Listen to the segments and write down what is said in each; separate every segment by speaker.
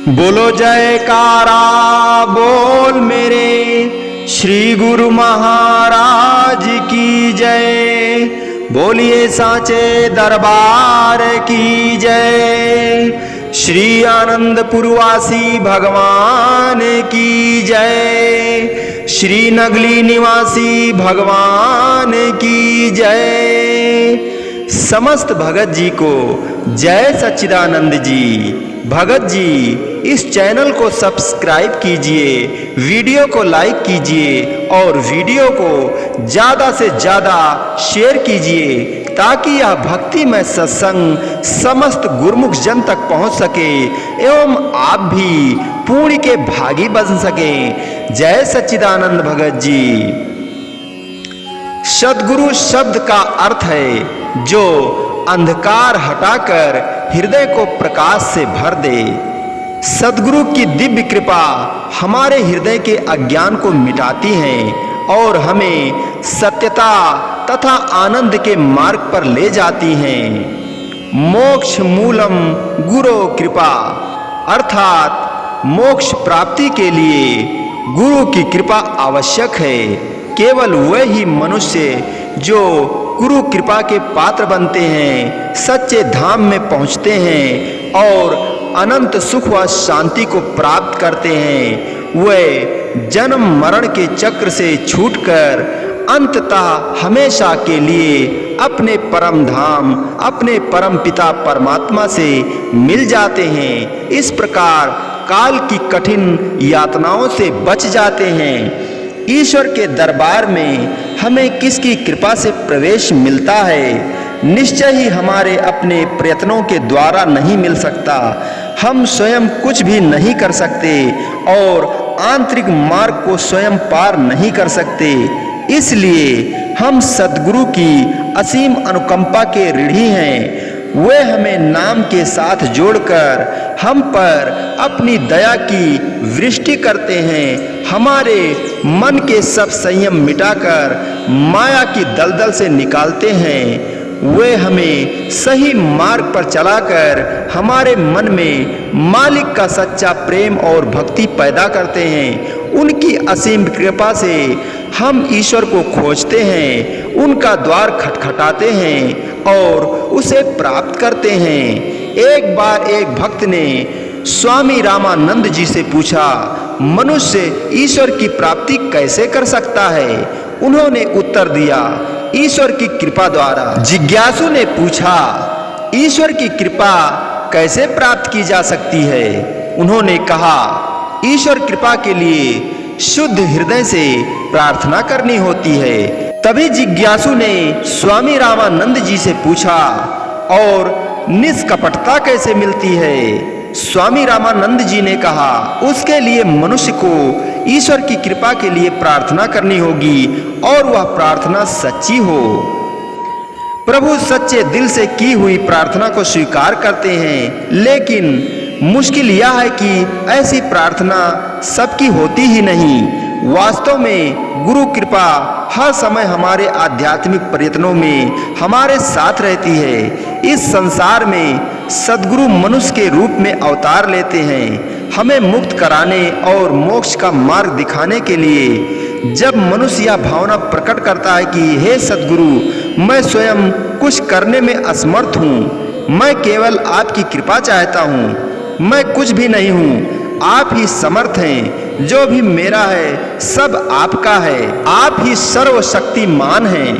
Speaker 1: बोलो जयकारा बोल मेरे श्री गुरु महाराज की जय। बोलिए साचे दरबार की जय। श्री आनंदपुरवासी भगवान की जय। श्री नगली निवासी भगवान की जय। समस्त भगत जी को जय सच्चिदानंद जी। भगत जी इस चैनल को सब्सक्राइब कीजिए, वीडियो को लाइक कीजिए और वीडियो को ज़्यादा से ज़्यादा शेयर कीजिए ताकि यह भक्तिमय सत्संग समस्त गुरुमुख जन तक पहुंच सके एवं आप भी पुण्य के भागी बन सकें। जय सच्चिदानंद भगत जी। सद्गुरु शब्द का अर्थ है जो अंधकार हटाकर हृदय को प्रकाश से भर दे। सद्गुरु की दिव्य कृपा हमारे हृदय के अज्ञान को मिटाती है और हमें सत्यता तथा आनंद के मार्ग पर ले जाती है। मोक्ष मूलम गुरु कृपा अर्थात मोक्ष प्राप्ति के लिए गुरु की कृपा आवश्यक है। केवल वही मनुष्य जो गुरु कृपा के पात्र बनते हैं, सच्चे धाम में पहुंचते हैं और अनंत सुख व शांति को प्राप्त करते हैं। वे जन्म मरण के चक्र से छूटकर अंततः हमेशा के लिए अपने परम धाम, अपने परम पिता परमात्मा से मिल जाते हैं। इस प्रकार काल की कठिन यातनाओं से बच जाते हैं। ईश्वर के दरबार में हमें किसकी कृपा से प्रवेश मिलता है? निश्चय ही हमारे अपने प्रयत्नों के द्वारा नहीं मिल सकता। हम स्वयं कुछ भी नहीं कर सकते और आंतरिक मार्ग को स्वयं पार नहीं कर सकते। इसलिए हम सद्गुरु की असीम अनुकंपा के ऋणी हैं। वे हमें नाम के साथ जोड़कर हम पर अपनी दया की वृष्टि करते हैं। हमारे मन के सब संयम मिटाकर माया की दलदल से निकालते हैं। वे हमें सही मार्ग पर चलाकर हमारे मन में मालिक का सच्चा प्रेम और भक्ति पैदा करते हैं। उनकी असीम कृपा से हम ईश्वर को खोजते हैं, उनका द्वार खटखटाते हैं और उसे प्राप्त करते हैं। एक बार एक भक्त ने स्वामी रामानंद जी से पूछा, मनुष्य ईश्वर की प्राप्ति कैसे कर सकता है? उन्होंने उत्तर दिया, ईश्वर की कृपा द्वारा। जिज्ञासु ने पूछा, ईश्वर की कृपा कैसे प्राप्त की जा सकती है? उन्होंने कहा, ईश्वर कृपा के लिए शुद्ध हृदय से प्रार्थना करनी होती है। तभी जिज्ञासु ने स्वामी रामानंद जी से पूछा, और निष्कपटता कैसे मिलती है? स्वामी रामानंद जी ने कहा, उसके लिए मनुष्य को ईश्वर की कृपा के लिए प्रार्थना करनी होगी और वह प्रार्थना सच्ची हो। प्रभु सच्चे दिल से की हुई प्रार्थना को स्वीकार करते हैं, लेकिन मुश्किल यह है कि ऐसी प्रार्थना सबकी होती ही नहीं। वास्तव में गुरु कृपा हर समय हमारे आध्यात्मिक प्रयत्नों में हमारे साथ रहती है। इस संसार में सद्गुरु मनुष्य के रूप में अवतार लेते हैं, हमें मुक्त कराने और मोक्ष का मार्ग दिखाने के लिए। जब मनुष्य यह भावना प्रकट करता है कि हे सद्गुरु, मैं स्वयं कुछ करने में असमर्थ हूँ, मैं केवल आपकी कृपा चाहता हूँ, मैं कुछ भी नहीं हूँ, आप ही समर्थ हैं, जो भी मेरा है सब आपका है, आप ही सर्वशक्तिमान हैं।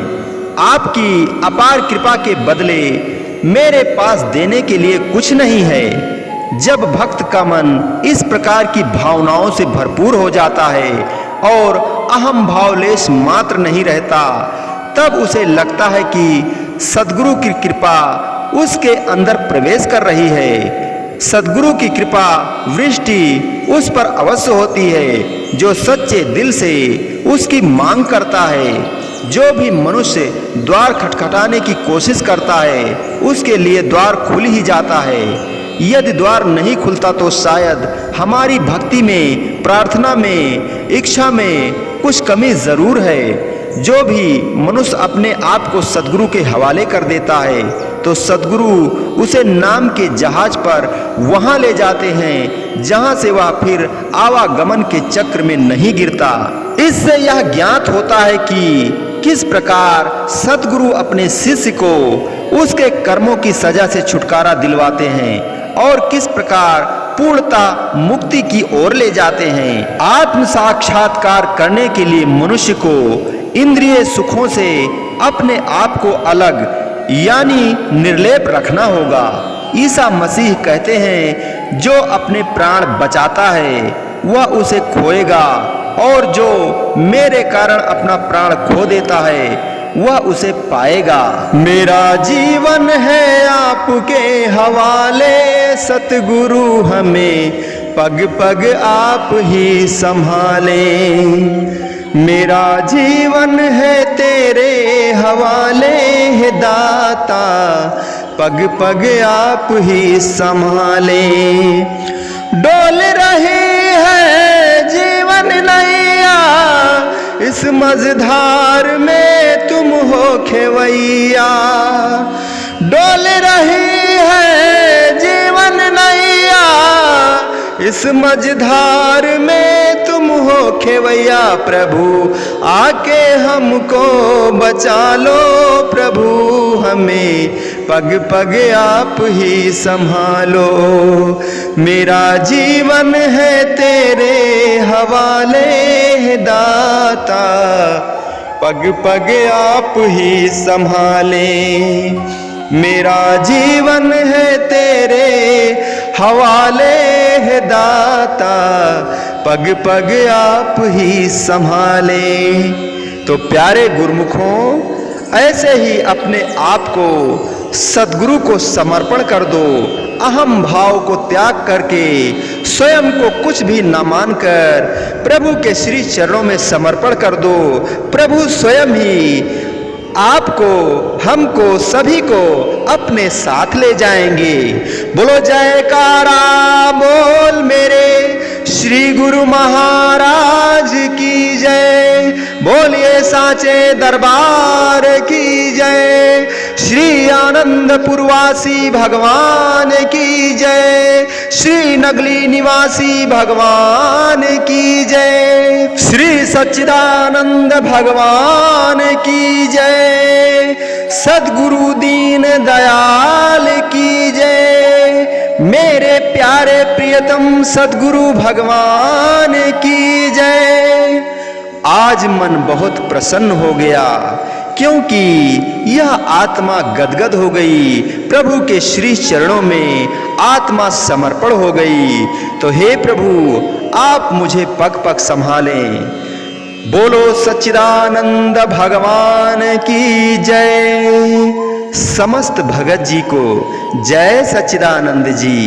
Speaker 1: आपकी अपार कृपा के बदले मेरे पास देने के लिए कुछ नहीं है। जब भक्त का मन इस प्रकार की भावनाओं से भरपूर हो जाता है और अहम भावलेश मात्र नहीं रहता, तब उसे लगता है कि सद्गुरु की कृपा उसके अंदर प्रवेश कर रही है। सद्गुरु की कृपा वृष्टि उस पर अवश्य होती है जो सच्चे दिल से उसकी मांग करता है। जो भी मनुष्य द्वार खटखटाने की कोशिश करता है, उसके लिए द्वार खुल ही जाता है। यदि द्वार नहीं खुलता तो शायद हमारी भक्ति में, प्रार्थना में, इच्छा में कुछ कमी जरूर है। जो भी मनुष्य अपने आप को सद्गुरु के हवाले कर देता है तो सद्गुरु उसे नाम के जहाज पर वहां ले जाते हैं जहां से वह फिर आवागमन के चक्र में नहीं गिरता। इससे यह ज्ञात होता है कि किस प्रकार सद्गुरु अपने शिष्य को उसके कर्मों की सजा से छुटकारा दिलवाते हैं और किस प्रकार पूर्णता मुक्ति की ओर ले जाते हैं। आत्म साक्षात्कार करने के लिए मनुष्य को इंद्रिय सुखों से अपने आप को अलग यानी निर्लेप रखना होगा। ईसा मसीह कहते हैं, जो अपने प्राण बचाता है वह उसे खोएगा और जो मेरे कारण अपना प्राण खो देता है वह उसे पाएगा। मेरा जीवन है आपके हवाले, सतगुरु हमें पग पग आप ही संभाले। मेरा जीवन है तेरे हवाले है दाता, पग पग आप ही संभाले। डोल रही है जीवन नैया, इस मझधार में तुम हो खेवैया। डोल रही है जीवन नैया, इस मझधार में तुम हो खेवैया। प्रभु आके हमको बचा लो, प्रभु हमें पग पग आप ही संभालो। मेरा जीवन है तेरे हवाले दाता, पग पग आप ही संभाले। मेरा जीवन है तेरे हवाले है दाता, पग पग आप ही संभाले। तो प्यारे गुरुमुखों, ऐसे ही अपने आप को सद्गुरु को समर्पण कर दो। अहम भाव को त्याग करके स्वयं को कुछ भी न मानकर प्रभु के श्री चरणों में समर्पण कर दो। प्रभु स्वयं ही आपको, हमको, सभी को अपने साथ ले जाएंगे। बोलो जयकारा बोल मेरे श्री गुरु महाराज की जय। बोलिए साचे दरबार की जय। श्री आनंदपुरवासी भगवान की जय। श्री नगली निवासी भगवान की जय। श्री सच्चिदानंद भगवान की जय। सद्गुरु दीन दयाल की जय। मेरे प्यारे प्रियतम सद्गुरु भगवान की जय। आज मन बहुत प्रसन्न हो गया, क्योंकि यह आत्मा गदगद हो गई। प्रभु के श्री चरणों में आत्मा समर्पण हो गई। तो हे प्रभु, आप मुझे पग पग संभालें। बोलो सच्चिदानंद भगवान की जय। समस्त भगत जी को जय सच्चिदानंद जी।